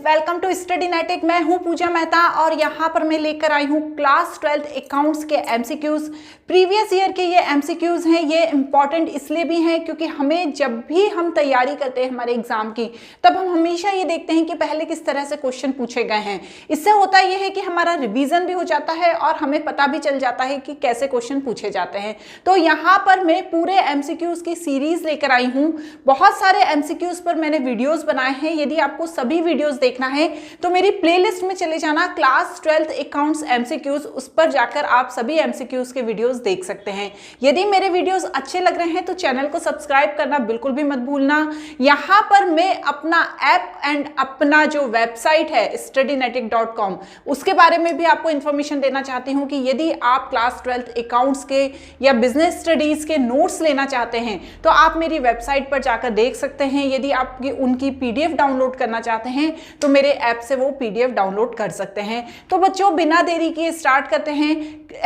Welcome to स्टडीनेटिक। मैं हूं पूजा मेहता और यहां पर मैं लेकर आई हूं क्लास 12th अकाउंट्स के एमसीक्यूज। प्रीवियस ईयर के ये एमसीक्यूज हैं। ये इंपॉर्टेंट इसलिए भी हैं क्योंकि हमें जब भी हम तैयारी करते हैं हमारे एग्जाम की, तब हम हमेशा ये देखते हैं कि पहले किस तरह से क्वेश्चन पूछे गए हैं। इससे होता यह है कि हमारा रिवीजन भी हो जाता है और हमें पता भी चल जाता है कि कैसे क्वेश्चन पूछे जाते हैं। तो यहाँ पर मैं पूरे एमसीक्यूज की सीरीज लेकर आई हूँ। बहुत सारे एमसीक्यूज पर मैंने वीडियोज बनाए हैं। यदि आपको सभी वीडियोस देखना है तो मेरी प्लेलिस्ट में चले जाना, क्लास 12th अकाउंट्स एमसीक्यूज, उस पर जाकर आप सभी एमसीक्यूज के वीडियोस देख सकते हैं। यदि मेरे वीडियोस अच्छे लग रहे हैं तो चैनल को सब्सक्राइब करना बिल्कुल भी मत भूलना। यहाँ पर मैं अपना ऐप एंड अपना जो वेबसाइट है studynetic.com, उसके बारे में भी आपको इंफॉर्मेशन देना चाहती हूँ कि यदि आप क्लास 12th अकाउंट्स के या बिजनेस स्टडीज के नोट्स लेना चाहते हैं तो आप मेरी वेबसाइट पर जाकर देख सकते हैं। यदि आप उनकी पीडीएफ डाउनलोड करना चाहते हैं तो मेरे ऐप से वो पीडीएफ डाउनलोड कर सकते हैं। तो बच्चों, बिना देरी किए स्टार्ट करते हैं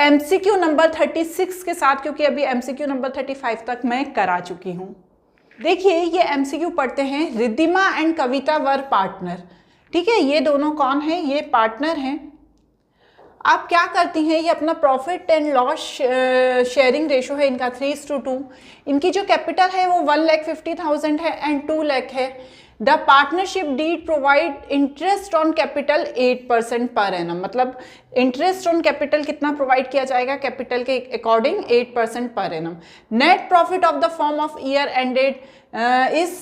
एमसीक्यू नंबर 36 के साथ, क्योंकि अभी एमसीक्यू नंबर 35 तक मैं करा चुकी हूँ। देखिए, ये एमसीक्यू पढ़ते हैं। Riddhima and Kavita were partner. ठीक है, ये दोनों कौन है? ये पार्टनर हैं। आप क्या करती हैं, ये अपना profit and loss sharing ratio है इनका 3:2। इनकी जो कैपिटल है वो 1,50,000 है एंड 2 लाख है। The partnership deed provide interest on capital 8% per annum. मतलब इंटरेस्ट ऑन कैपिटल कितना प्रोवाइड किया जाएगा? कैपिटल के according 8% per annum. Net profit of the firm of year ended is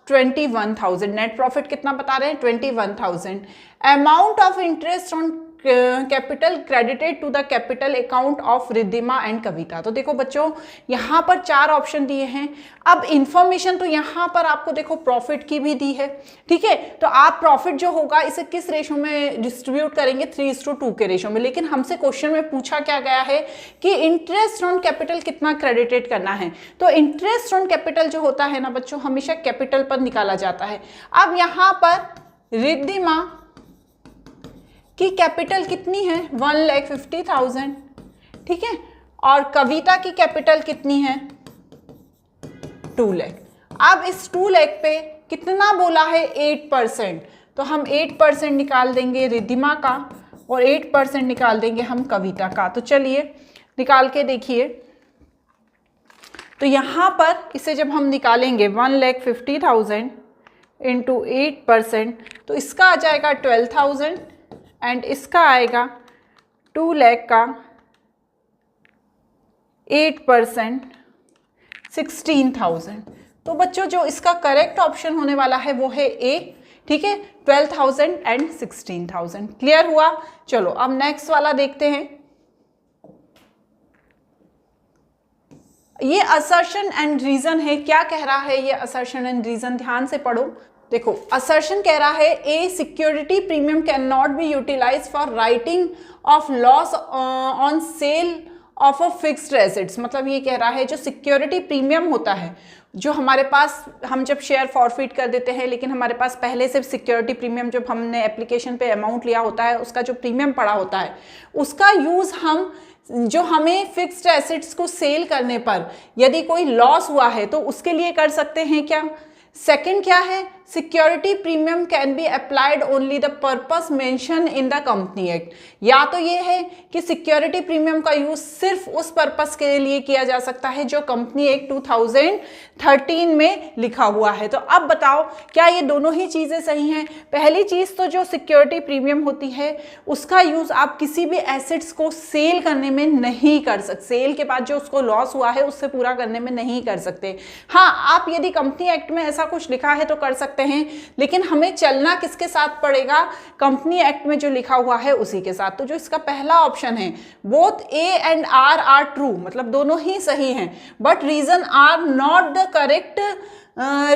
21,000। Net profit कितना बता रहे हैं? 21,000। Amount of interest on capital credited to the capital account of Riddhima and Kavita. तो देखो बच्चों, यहाँ पर 4 ऑप्शन दिए हैं। अब इंफॉर्मेशन तो यहाँ पर आपको देखो प्रॉफिट की भी दी है। ठीक है, तो आप प्रॉफिट जो होगा इसे किस रेशो में डिस्ट्रीब्यूट करेंगे? 3:2 के रेशो में। लेकिन हमसे क्वेश्चन में पूछा क्या गया है कि इंटरेस्ट ऑन कैपिटल कितना क्रेडिटेड करना है। तो इंटरेस्ट ऑन कैपिटल जो होता है ना बच्चों, हमेशा कैपिटल पर निकाला जाता है। अब यहाँ पर रिद्धिमा की कैपिटल कितनी है? 1,50,000। ठीक है, और कविता की कैपिटल कितनी है? 2 लाख। अब इस 2 लाख पे कितना बोला है? 8%। तो हम 8% निकाल देंगे रिद्धिमा का और 8% निकाल देंगे हम कविता का। तो चलिए निकाल के देखिए। तो यहाँ पर इसे जब हम निकालेंगे 1,50,000 इंटू 8%, तो इसका आ जाएगा 12,000 एंड इसका आएगा 2 लाख का 8% 16,000। तो बच्चों, जो इसका करेक्ट ऑप्शन होने वाला है वो है ए। ठीक है, 12,000 एंड 16,000। क्लियर हुआ? चलो अब नेक्स्ट वाला देखते हैं। ये असर्शन एंड रीजन है। क्या कह रहा है ये असर्शन एंड रीजन? ध्यान से पढ़ो। देखो, असर्शन कह रहा है a security premium can not be utilize for writing off loss on sale of a fixed assets. मतलब ये कह रहा है जो सिक्योरिटी प्रीमियम होता है, जो हमारे पास, हम जब शेयर फॉरफिट कर देते हैं लेकिन हमारे पास पहले से सिक्योरिटी प्रीमियम, जब हमने एप्लीकेशन पे अमाउंट लिया होता है, उसका जो प्रीमियम पड़ा होता है, उसका यूज़ हम जो हमें फिक्स्ड एसेट्स को सेल करने पर यदि कोई लॉस हुआ है तो उसके लिए कर सकते हैं क्या? सेकंड क्या है? Security premium can be applied only the purpose mention in the company act. या तो ये है कि सिक्योरिटी प्रीमियम का यूज सिर्फ उस पर्पस के लिए किया जा सकता है जो कंपनी एक्ट 2013 में लिखा हुआ है। तो अब बताओ, क्या ये दोनों ही चीजें सही हैं? पहली चीज तो जो सिक्योरिटी प्रीमियम होती है उसका यूज आप किसी भी एसेट्स को सेल करने में नहीं कर सकते। सेल के बाद जो उसको लॉस हुआ है उससे पूरा करने में नहीं कर सकते। हाँ, आप यदि कंपनी एक्ट में ऐसा कुछ लिखा है तो कर सकते हैं, लेकिन हमें चलना किसके साथ पड़ेगा? कंपनी एक्ट में जो लिखा हुआ है उसी के साथ। तो जो इसका पहला ऑप्शन है, both A and R true, मतलब दोनों ही सही हैं, but reason R not the correct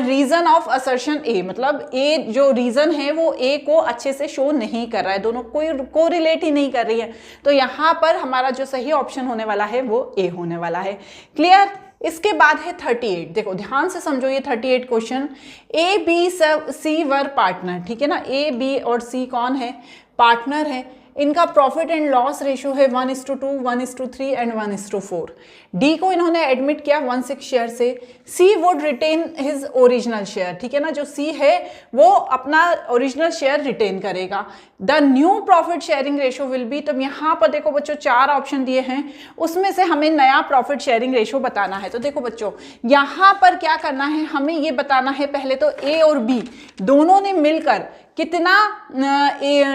reason of assertion A. मतलब ए जो रीजन है वो ए को अच्छे से शो नहीं कर रहा है, दोनों को रिलेट ही नहीं कर रही है। तो यहाँ पर हमारा जो सही ऑप्शन होने वाला है वो ए होने वाला है। क्लियर? इसके बाद है 38। देखो ध्यान से समझो ये 38 question. A B C were partner. ठीक है ना, ए बी और सी कौन है? पार्टनर है। इनका प्रॉफिट एंड लॉस रेशियो है 1:2, 1:3 एंड 1:4। डी को इन्होंने एडमिट किया 16 शेयर से। C would retain his original share, ठीक है ना, जो सी है वो अपना ओरिजिनल शेयर रिटेन करेगा। The new profit sharing ratio will be, तो यहाँ पर देखो बच्चों 4 ऑप्शन दिए हैं, उसमें से हमें नया प्रॉफिट शेयरिंग रेशियो बताना है। तो देखो बच्चों यहाँ पर क्या करना है, हमें ये बताना है पहले तो ए और बी दोनों ने मिलकर कितना,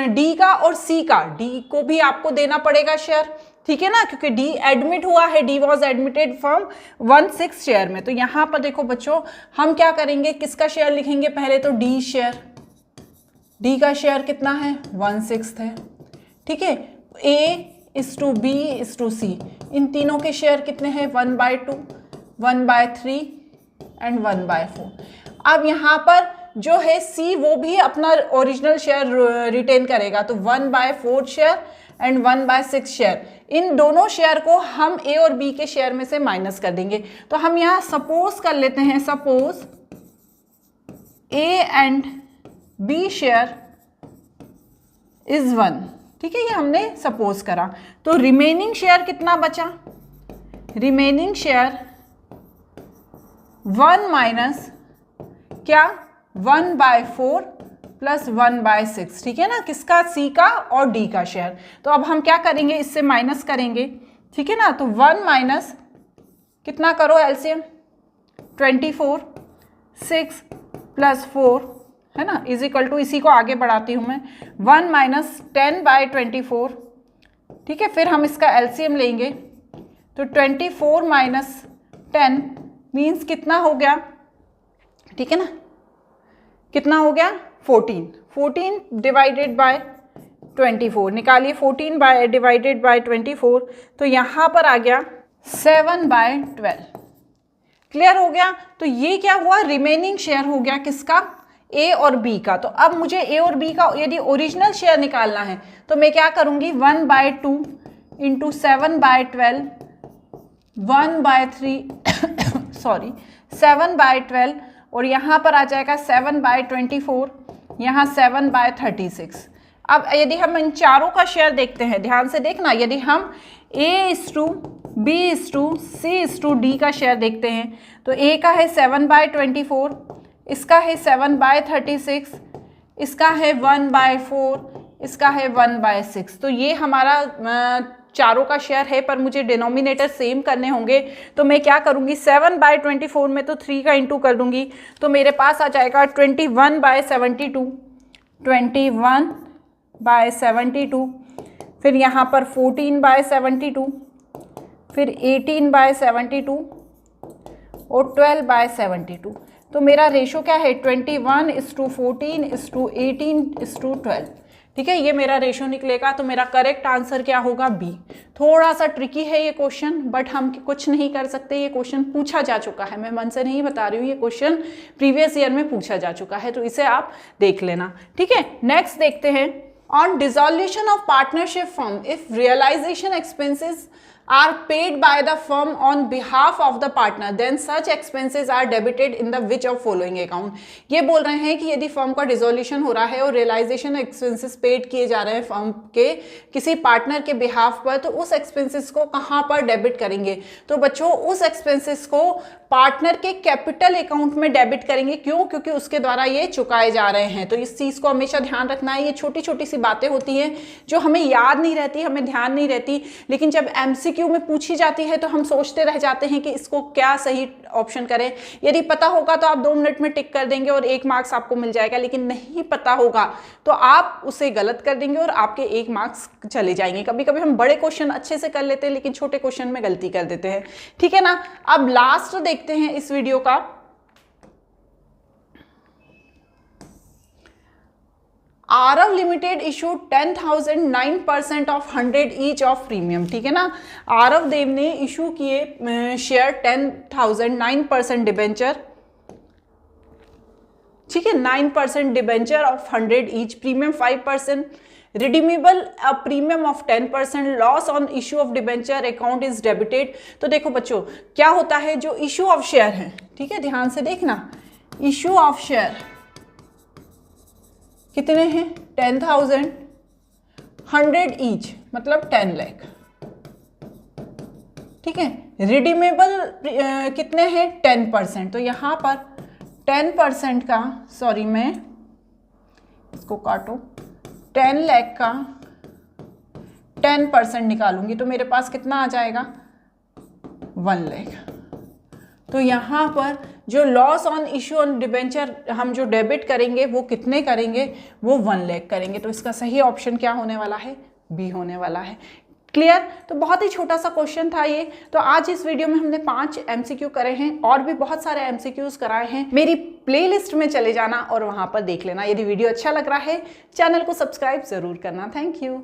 डी का और सी का, डी को भी आपको देना पड़ेगा शेयर, ठीक है ना, क्योंकि डी एडमिट हुआ है, D was admitted from 16 share में। तो यहाँ पर देखो बच्चों हम क्या करेंगे, किसका शेयर लिखेंगे, पहले तो डी शेयर, डी का शेयर कितना है 1/6 है, ठीक है। A:B:C, इन तीनों के शेयर कितने हैं 1/2, 1/3 एंड 1/4। अब यहाँ पर जो है सी वो भी अपना ओरिजिनल शेयर रिटेन करेगा, तो 1/4 शेयर एंड 1/6 शेयर, इन दोनों शेयर को हम ए और बी के शेयर में से माइनस कर देंगे। तो हम यहाँ सपोज कर लेते हैं, suppose A and B share is 1, ठीक है, ये हमने सपोज करा। तो रिमेनिंग शेयर कितना बचा, रिमेनिंग शेयर 1 माइनस क्या 1/4 प्लस 1/6, ठीक है ना, किसका, सी का और डी का शेयर। तो अब हम क्या करेंगे, इससे माइनस करेंगे, ठीक है ना। तो 1 माइनस कितना करो एलसीएम 24, 6 प्लस 4 है ना, इज इक्वल टू, इसी को आगे बढ़ाती हूँ मैं, 1 माइनस 10/24, ठीक है। फिर हम इसका एलसीएम लेंगे, तो 24 माइनस 10 मीन्स कितना हो गया, ठीक है ना, कितना हो गया 14, 14 डिवाइडेड बाय 24, निकालिए 14 डिवाइडेड बाय 24, तो यहाँ पर आ गया 7/12, क्लियर हो गया। तो ये क्या हुआ, रिमेनिंग शेयर हो गया किसका, ए और बी का। तो अब मुझे ए और बी का यदि ओरिजिनल शेयर निकालना है तो मैं क्या करूँगी, 1/2 इंटू 7/12, 1/3 सॉरी 7/12, और यहाँ पर आ जाएगा 7/24, यहाँ 7/36। अब यदि हम इन चारों का शेयर देखते हैं, ध्यान से देखना, यदि हम A:B:C:D का शेयर देखते हैं तो A का है 7/24, इसका है 7/36, इसका है 1/4, इसका है 1/6। तो ये हमारा चारों का शेयर है, पर मुझे डिनोमिनेटर सेम करने होंगे। तो मैं क्या करूँगी, 7/24 में तो 3 का इंटू कर दूँगी, तो मेरे पास आ जाएगा 21/72, 21/72, फिर यहाँ पर 14/72, फिर 18/72 और 12/72। तो मेरा रेशो क्या है 21:14:18:18:12, ठीक है, ये मेरा रेशो निकलेगा। तो मेरा करेक्ट आंसर क्या होगा, बी। थोड़ा सा ट्रिकी है ये क्वेश्चन, बट हम कुछ नहीं कर सकते, ये क्वेश्चन पूछा जा चुका है, मैं मन से नहीं बता रही हूँ, ये क्वेश्चन प्रीवियस ईयर में पूछा जा चुका है, तो इसे आप देख लेना, ठीक है। नेक्स्ट देखते हैं, on dissolution of partnership firm if realisation expenses are paid by the firm on behalf of the partner then such expenses are debited in the which of following account। ये बोल रहे हैं कि यदि फर्म का dissolution हो रहा है और रियलाइजेशन एक्सपेंसेस पेड किए जा रहे हैं फर्म के किसी पार्टनर के बिहाफ पर, तो उस एक्सपेंसेस को कहाँ पर डेबिट करेंगे। तो बच्चों उस एक्सपेंसेस को पार्टनर के कैपिटल अकाउंट में डेबिट करेंगे, क्यों, क्योंकि उसके द्वारा ये चुकाए जा रहे हैं। तो इस चीज़ को हमेशा ध्यान रखना है, ये छोटी छोटी सी बातें होती हैं जो हमें याद नहीं रहती, हमें ध्यान नहीं रहती, लेकिन जब MCQ में पूछी जाती है तो हम सोचते रह जाते हैं कि इसको क्या सही ऑप्शन करें। यदि पता होगा तो आप 2 मिनट में टिक कर देंगे और 1 मार्क्स आपको मिल जाएगा, लेकिन नहीं पता होगा तो आप उसे गलत कर देंगे और आपके 1 मार्क्स चले जाएंगे। कभी कभी हम बड़े क्वेश्चन अच्छे से कर लेते हैं लेकिन छोटे क्वेश्चन में गलती कर देते हैं, ठीक है ना। अब लास्ट देखते हैं इस वीडियो का, Aarav limited issue 10,000 9% of 100 each of premium, ठीक है ना। आरव देव ने इशू किए शेयर 10,000 9% डिबेंचर, ठीक है, 9% debenture of 100 each, premium 5%, redeemable a premium of 10%, loss on issue of debenture account is debited. तो देखो बच्चों क्या होता है, जो इशू ऑफ शेयर है, ठीक है, ध्यान से देखना, इशू ऑफ शेयर कितने हैं 10,000, 100 ईच मतलब 10 लाख। ठीक है, रिडीमेबल कितने हैं 10%, तो यहाँ पर 10% का, सॉरी मैं इसको काटो, 10 लाख का 10% निकालूंगी तो मेरे पास कितना आ जाएगा 1 लाख। तो यहाँ पर जो loss on issue on debenture हम जो डेबिट करेंगे वो कितने करेंगे, वो 1 लाख करेंगे। तो इसका सही ऑप्शन क्या होने वाला है, बी होने वाला है। क्लियर? तो बहुत ही छोटा सा क्वेश्चन था ये। तो आज इस वीडियो में हमने 5 MCQ करे हैं और भी बहुत सारे MCQs कराए हैं। मेरी प्लेलिस्ट में चले जाना और वहां पर देख लेना। यदि वीडियो अच्छा लग रहा है चैनल को सब्सक्राइब जरूर करना। Thank you.